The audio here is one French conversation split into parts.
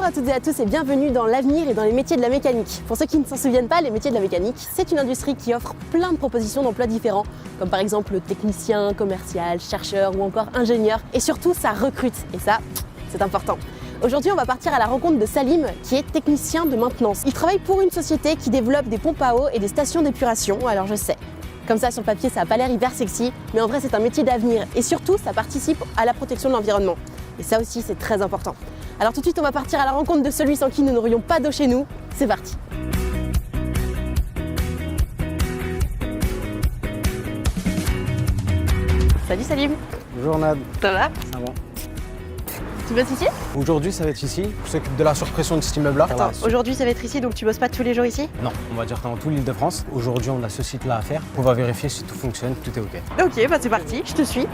Bonjour à toutes et à tous et bienvenue dans l'avenir et dans les métiers de la mécanique. Pour ceux qui ne s'en souviennent pas, les métiers de la mécanique, c'est une industrie qui offre plein de propositions d'emplois différents, comme par exemple technicien, commercial, chercheur ou encore ingénieur. Et surtout, ça recrute. Et ça, c'est important. Aujourd'hui, on va partir à la rencontre de Salim, qui est technicien de maintenance. Il travaille pour une société qui développe des pompes à eau et des stations d'épuration, alors je sais. Comme ça, sur le papier, ça n'a pas l'air hyper sexy, mais en vrai, c'est un métier d'avenir. Et surtout, ça participe à la protection de l'environnement. Et ça aussi, c'est très important. Alors tout de suite, on va partir à la rencontre de celui sans qui nous n'aurions pas d'eau chez nous. C'est parti. Salut Salim. Bonjour Nad. Ça va? Ça va. Tu bosses ici? Aujourd'hui, ça va être ici. On s'occupe de la surpression de cet immeuble-là. Attends, aujourd'hui ça va être ici, donc tu bosses pas tous les jours ici? Non, on va dire dans tout l'Île-de-France. Aujourd'hui, on a ce site-là à faire. On va vérifier si tout fonctionne, tout est OK. Ok, bah c'est parti, je te suis.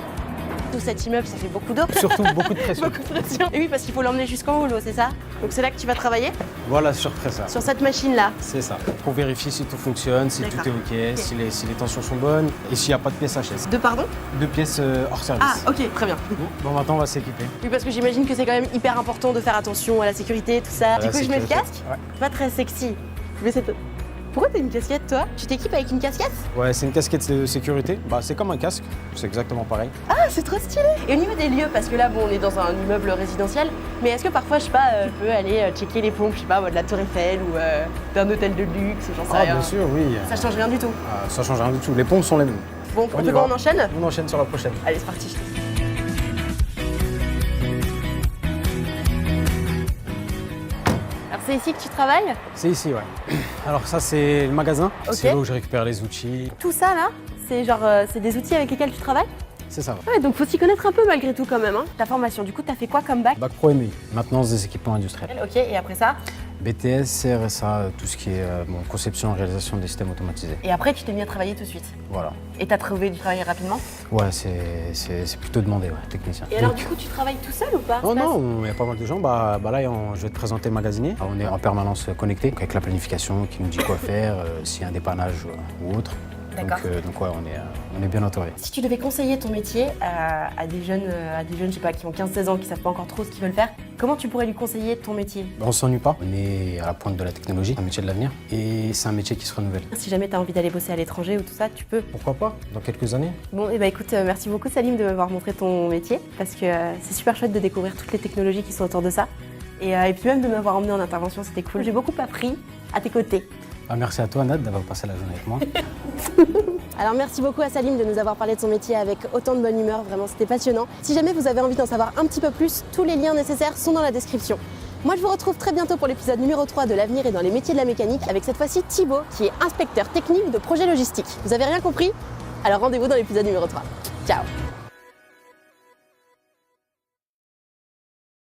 Tout cet immeuble, ça fait beaucoup d'eau. Surtout beaucoup de pression. Beaucoup de pression. Et oui, parce qu'il faut l'emmener jusqu'en haut, l'eau, c'est ça? Donc c'est là que tu vas travailler? Voilà, surpressa. Sur cette machine-là? C'est ça. Pour vérifier si tout fonctionne, si tout est OK, si les tensions sont bonnes et s'il n'y a pas de pièces HS. Deux pardon? 2 pièces hors service. Ah, ok, très bien. Bon, maintenant, on va s'équiper. Oui, parce que j'imagine que c'est quand même hyper important de faire attention à la sécurité, tout ça. Du coup, je mets le casque? Ouais. Pas très sexy. Mais c'est... Pourquoi t'as une casquette, toi? Tu t'équipes avec une casquette? Ouais, c'est une casquette de sécurité. Bah, c'est comme un casque. C'est exactement pareil. Ah, c'est trop stylé! Et au niveau des lieux, parce que là, bon, on est dans un immeuble résidentiel, mais est-ce que parfois, je sais pas, je peux aller checker les pompes, je sais pas, de la Tour Eiffel ou d'un hôtel de luxe, j'en sais Ah, rien. bien sûr, oui. Ça change rien du tout. Ça change rien du tout. Les pompes sont les mêmes. Bon, On y on va. enchaîne? On enchaîne sur la prochaine. Allez, c'est parti. Alors, c'est ici que tu travailles? C'est ici, ouais. Alors ça, c'est le magasin. Ok. C'est là où je récupère les outils. Tout ça, là, c'est genre, c'est des outils avec lesquels tu travailles? C'est ça. Ouais, donc faut s'y connaître un peu malgré tout quand même, hein. Ta formation, du coup, t'as fait quoi comme bac? Bac Pro MI, maintenance des équipements industriels. Ok, et après ça? BTS, CRSA, tout ce qui est conception et réalisation des systèmes automatisés. Et après, tu t'es mis à travailler tout de suite. Voilà. Et t'as trouvé du travail rapidement? Ouais, c'est plutôt demandé, ouais, technicien. Et alors, Donc- du coup, tu travailles tout seul ou pas? Oh non, il y a pas mal de gens. Bah là, je vais te présenter le magasinier. On est en permanence connecté, avec la planification qui nous dit quoi faire, s'il y a un dépannage ou autre. D'accord. Donc ouais, on est bien entouré. Si tu devais conseiller ton métier à des jeunes, je sais pas, qui ont 15-16 ans, qui savent pas encore trop ce qu'ils veulent faire, comment tu pourrais lui conseiller ton métier? On s'ennuie pas. On est à la pointe de la technologie, un métier de l'avenir. Et c'est un métier qui se renouvelle. Si jamais t'as envie d'aller bosser à l'étranger ou tout ça, tu peux. Pourquoi pas, dans quelques années. Bon, et bah écoute, merci beaucoup Salim de m'avoir montré ton métier, parce que c'est super chouette de découvrir toutes les technologies qui sont autour de ça. Et puis même de m'avoir emmené en intervention, c'était cool. J'ai beaucoup appris à tes côtés. Ah, merci à toi, Nad, d'avoir passé la journée avec moi. Alors merci beaucoup à Salim de nous avoir parlé de son métier avec autant de bonne humeur, vraiment c'était passionnant. Si jamais vous avez envie d'en savoir un petit peu plus, tous les liens nécessaires sont dans la description. Moi je vous retrouve très bientôt pour l'épisode numéro 3 de l'avenir et dans les métiers de la mécanique avec cette fois-ci Thibaut qui est inspecteur technique de projet logistique. Vous avez rien compris? Alors rendez-vous dans l'épisode numéro 3. Ciao!